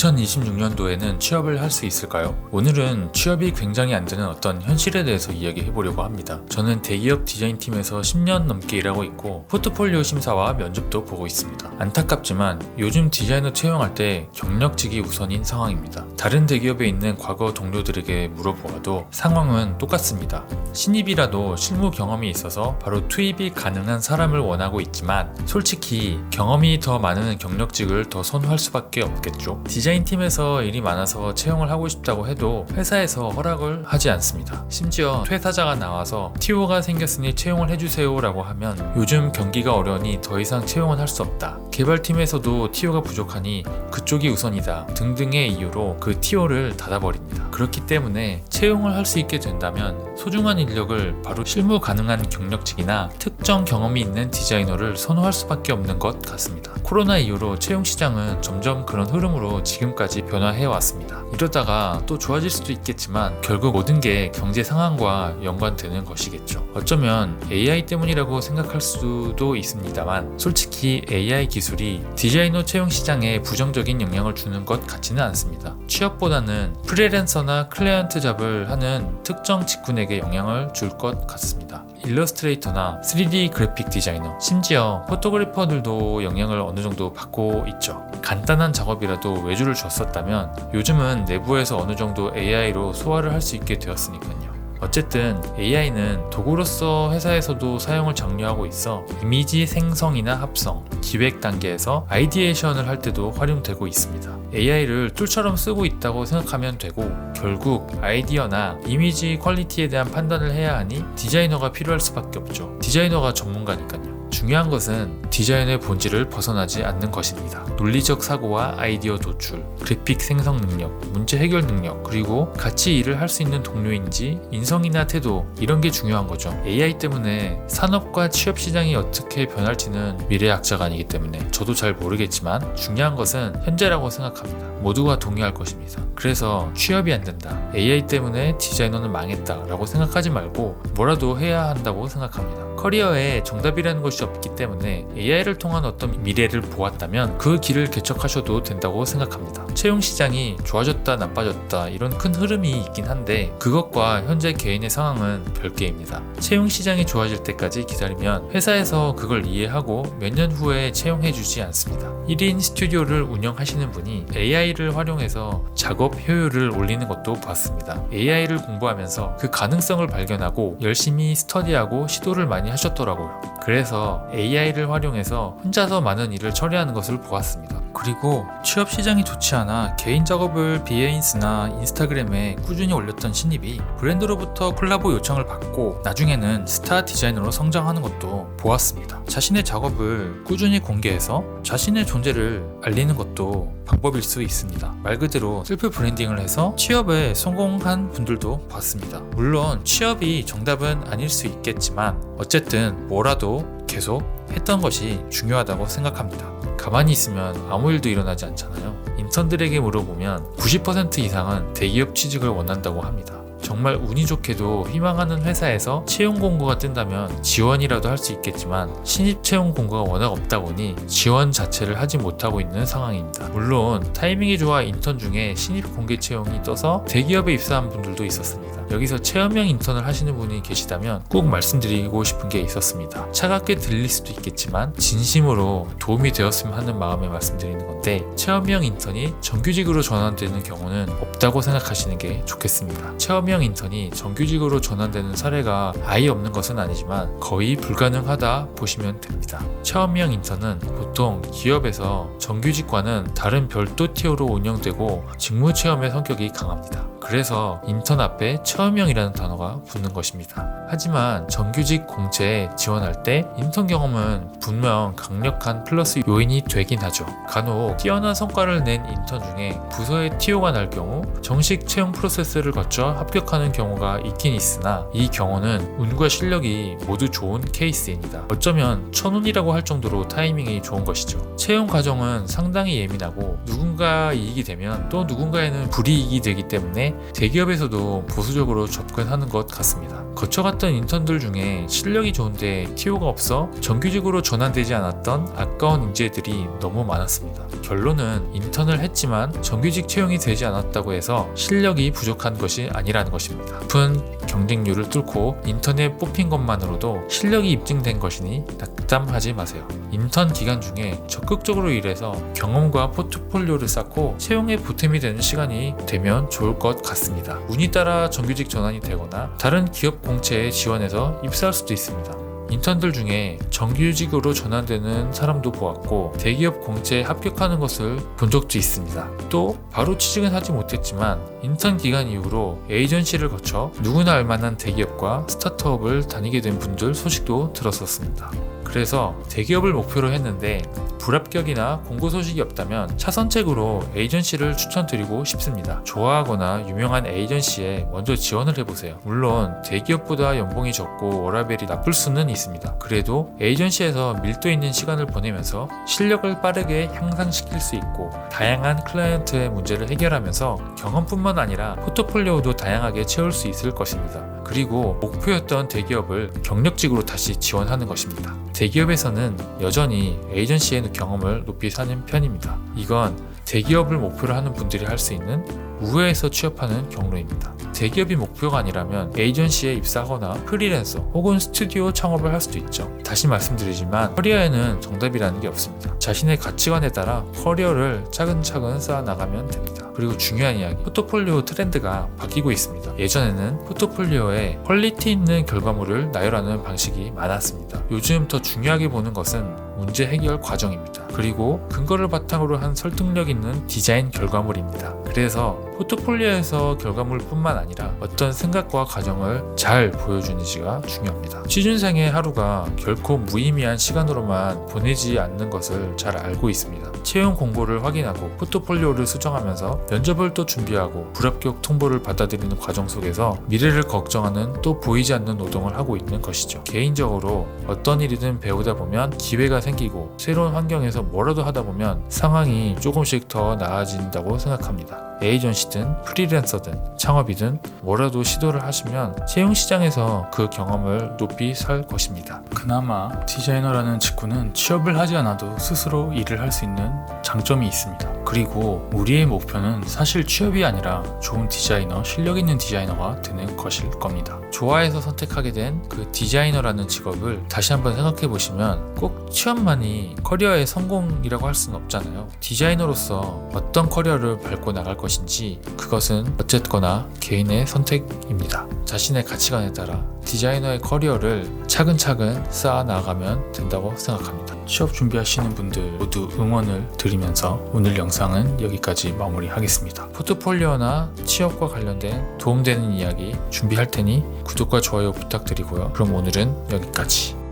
2026년도에는 취업을 할 수 있을까요? 오늘은 취업이 굉장히 안 되는 어떤 현실에 대해서 이야기해보려고 합니다. 저는 대기업 디자인팀에서 10년 넘게 일하고 있고 포트폴리오 심사와 면접도 보고 있습니다. 안타깝지만 요즘 디자이너 채용할 때 경력직이 우선인 상황입니다. 다른 대기업에 있는 과거 동료들에게 물어보아도 상황은 똑같습니다. 신입이라도 실무 경험이 있어서 바로 투입이 가능한 사람을 원하고 있지만 솔직히 경험이 더 많은 경력직을 더 선호할 수밖에 없겠죠. 디자인팀에서 일이 많아서 채용을 하고 싶다고 해도 회사에서 허락을 하지 않습니다. 심지어 퇴사자가 나와서 TO가 생겼으니 채용을 해주세요 라고 하면 요즘 경기가 어려우니 더 이상 채용은 할 수 없다. 개발팀에서도 TO가 부족하니 그쪽이 우선이다 등등의 이유로 그 TO를 닫아버립니다. 그렇기 때문에 채용을 할 수 있게 된다면 소중한 인력을 바로 실무 가능한 경력직이나 특정 경험이 있는 디자이너를 선호할 수밖에 없는 것 같습니다. 코로나 이후로 채용 시장은 점점 그런 흐름으로 지금까지 변화해 왔습니다. 이러다가 또 좋아질 수도 있겠지만 결국 모든 게 경제 상황과 연관되는 것이겠죠. 어쩌면 AI 때문이라고 생각할 수도 있습니다만 솔직히 AI 기술이 디자이너 채용 시장에 부정적인 영향을 주는 것 같지는 않습니다. 취업보다는 프리랜서나 클라이언트 잡을 하는 특정 직군에게 영향을 줄 것 같습니다. 일러스트레이터나 3D 그래픽 디자이너, 심지어 포토그래퍼들도 영향을 어느 정도 받고 있죠. 간단한 작업이라도 외주를 줬었다면 요즘은 내부에서 어느 정도 AI로 소화를 할 수 있게 되었으니까요. 어쨌든 AI는 도구로서 회사에서도 사용을 장려하고 있어 이미지 생성이나 합성, 기획 단계에서 아이디에이션을 할 때도 활용되고 있습니다. AI를 툴처럼 쓰고 있다고 생각하면 되고 결국 아이디어나 이미지 퀄리티에 대한 판단을 해야 하니 디자이너가 필요할 수밖에 없죠. 디자이너가 전문가니까요. 중요한 것은 디자인의 본질을 벗어나지 않는 것입니다. 논리적 사고와 아이디어 도출, 그래픽 생성 능력, 문제 해결 능력, 그리고 같이 일을 할 수 있는 동료인지 인성이나 태도 이런 게 중요한 거죠. AI 때문에 산업과 취업 시장이 어떻게 변할지는 미래학자가 아니기 때문에 저도 잘 모르겠지만 중요한 것은 현재라고 생각합니다. 모두가 동의할 것입니다. 그래서 취업이 안 된다, AI 때문에 디자이너는 망했다 라고 생각하지 말고 뭐라도 해야 한다고 생각합니다. 커리어에 정답이라는 것이 없기 때문에 AI를 통한 어떤 미래를 보았다면 그 길을 개척하셔도 된다고 생각합니다. 채용 시장이 좋아졌다 나빠졌다 이런 큰 흐름이 있긴 한데 그것과 현재 개인의 상황은 별개입니다. 채용 시장이 좋아질 때까지 기다리면 회사에서 그걸 이해하고 몇 년 후에 채용해주지 않습니다. 1인 스튜디오를 운영하시는 분이 AI를 활용해서 작업 효율을 올리는 것도 보았습니다. AI를 공부하면서 그 가능성을 발견하고 열심히 스터디하고 시도를 많이 하셨더라고요. 그래서 AI를 활용해서 혼자서 많은 일을 처리하는 것을 보았습니다. 그리고 취업 시장이 좋지 않아 개인 작업을 비헤인스나 인스타그램에 꾸준히 올렸던 신입이 브랜드로부터 콜라보 요청을 받고 나중에는 스타 디자이너로 성장하는 것도 보았습니다. 자신의 작업을 꾸준히 공개해서 자신의 존재를 알리는 것도 방법일 수 있습니다. 말 그대로 셀프 브랜딩을 해서 취업에 성공한 분들도 봤습니다. 물론 취업이 정답은 아닐 수 있겠지만 어쨌든 뭐라도 계속 했던 것이 중요하다고 생각합니다. 가만히 있으면 아무 일도 일어나지 않잖아요. 인턴들에게 물어보면 90% 이상은 대기업 취직을 원한다고 합니다. 정말 운이 좋게도 희망하는 회사에서 채용 공고가 뜬다면 지원이라도 할 수 있겠지만 신입 채용 공고가 워낙 없다 보니 지원 자체를 하지 못하고 있는 상황입니다. 물론 타이밍이 좋아 인턴 중에 신입 공개 채용이 떠서 대기업에 입사한 분들도 있었습니다. 여기서 체험형 인턴을 하시는 분이 계시다면 꼭 말씀드리고 싶은 게 있었습니다. 차갑게 들릴 수도 있겠지만 진심으로 도움이 되었으면 하는 마음에 말씀드리는 건데 체험형 인턴이 정규직으로 전환되는 경우는 없다고 생각하시는 게 좋겠습니다. 체험형 인턴이 정규직으로 전환되는 사례가 아예 없는 것은 아니지만 거의 불가능하다 보시면 됩니다. 체험형 인턴은 보통 기업에서 정규직과는 다른 별도 티어로 운영되고 직무 체험의 성격이 강합니다. 그래서 인턴 앞에 체험형이라는 단어가 붙는 것입니다. 하지만 정규직 공채에 지원할 때 인턴 경험은 분명 강력한 플러스 요인이 되긴 하죠. 간혹 뛰어난 성과를 낸 인턴 중에 부서의 TO가 날 경우 정식 채용 프로세스를 거쳐 합격하는 경우가 있긴 있으나 이 경우는 운과 실력이 모두 좋은 케이스입니다. 어쩌면 천운이라고 할 정도로 타이밍이 좋은 것이죠. 채용 과정은 상당히 예민하고 누군가 이익이 되면 또 누군가에는 불이익이 되기 때문에 때문에 대기업에서도 보수적으로 접근하는 것 같습니다. 거쳐갔던 인턴들 중에 실력이 좋은데 티오가 없어 정규직으로 전환되지 않았던 아까운 인재들이 너무 많았습니다. 결론은 인턴을 했지만 정규직 채용이 되지 않았다고 해서 실력이 부족한 것이 아니라는 것입니다. 높은 경쟁률을 뚫고 인턴에 뽑힌 것만으로도 실력이 입증된 것이니 낙담하지 마세요. 인턴 기간 중에 적극적으로 일해서 경험과 포트폴리오를 쌓고 채용에 보탬이 되는 시간이 되면 좋을 것 같습니다. 운이 따라 정규직 전환이 되거나 다른 기업 공채에 지원해서 입사할 수도 있습니다. 인턴들 중에 정규직으로 전환되는 사람도 보았고 대기업 공채에 합격하는 것을 본 적도 있습니다. 또 바로 취직은 하지 못했지만 인턴 기간 이후로 에이전시를 거쳐 누구나 알만한 대기업과 스타트업을 다니게 된 분들 소식도 들었었습니다. 그래서 대기업을 목표로 했는데 불합격이나 공고 소식이 없다면 차선책으로 에이전시를 추천드리고 싶습니다. 좋아하거나 유명한 에이전시에 먼저 지원을 해보세요. 물론 대기업보다 연봉이 적고 워라밸이 나쁠 수는 있습니다. 그래도 에이전시에서 밀도 있는 시간을 보내면서 실력을 빠르게 향상시킬 수 있고 다양한 클라이언트의 문제를 해결하면서 경험뿐만 아니라 포트폴리오도 다양하게 채울 수 있을 것입니다. 그리고 목표였던 대기업을 경력직으로 다시 지원하는 것입니다. 대기업에서는 여전히 에이전시의 경험을 높이 사는 편입니다. 이건 대기업을 목표로 하는 분들이 할 수 있는 우회해서 취업하는 경로입니다. 대기업이 목표가 아니라면 에이전시에 입사하거나 프리랜서 혹은 스튜디오 창업을 할 수도 있죠. 다시 말씀드리지만 커리어에는 정답이라는 게 없습니다. 자신의 가치관에 따라 커리어를 차근차근 쌓아나가면 됩니다. 그리고 중요한 이야기, 포트폴리오 트렌드가 바뀌고 있습니다. 예전에는 포트폴리오에 퀄리티 있는 결과물을 나열하는 방식이 많았습니다. 요즘 더 중요하게 보는 것은 문제 해결 과정입니다. 그리고 근거를 바탕으로 한 설득력 있는 디자인 결과물입니다. 그래서 포트폴리오에서 결과물뿐만 아니라 어떤 생각과 과정을 잘 보여주는지가 중요합니다. 취준생의 하루가 결코 무의미한 시간으로만 보내지 않는 것을 잘 알고 있습니다. 채용 공고를 확인하고 포트폴리오를 수정하면서 면접을 또 준비하고 불합격 통보를 받아들이는 과정 속에서 미래를 걱정하는 또 보이지 않는 노동을 하고 있는 것이죠. 개인적으로 어떤 일이든 배우다 보면 기회가 생기고 새로운 환경에서 뭐라도 하다 보면 상황이 조금씩 더 나아진다고 생각합니다. 에이전시든 프리랜서든 창업이든 뭐라도 시도를 하시면 채용 시장에서 그 경험을 높이 살 것입니다. 그나마 디자이너라는 직군은 취업을 하지 않아도 스스로 일을 할 수 있는 장점이 있습니다. 그리고 우리의 목표는 사실 취업이 아니라 좋은 디자이너, 실력 있는 디자이너가 되는 것일 겁니다. 좋아해서 선택하게 된 그 디자이너라는 직업을 다시 한번 생각해 보시면 꼭 취업만이 커리어의 성공이라고 할 수는 없잖아요. 디자이너로서 어떤 커리어를 밟고 나갈 것인지 그것은 어쨌거나 개인의 선택입니다. 자신의 가치관에 따라 디자이너의 커리어를 차근차근 쌓아 나가면 된다고 생각합니다. 취업 준비하시는 분들 모두 응원을 드리면서 오늘 영상은 여기까지 마무리하겠습니다. 포트폴리오나 취업과 관련된 도움되는 이야기 준비할 테니 구독과 좋아요 부탁드리고요. 그럼 오늘은 여기까지.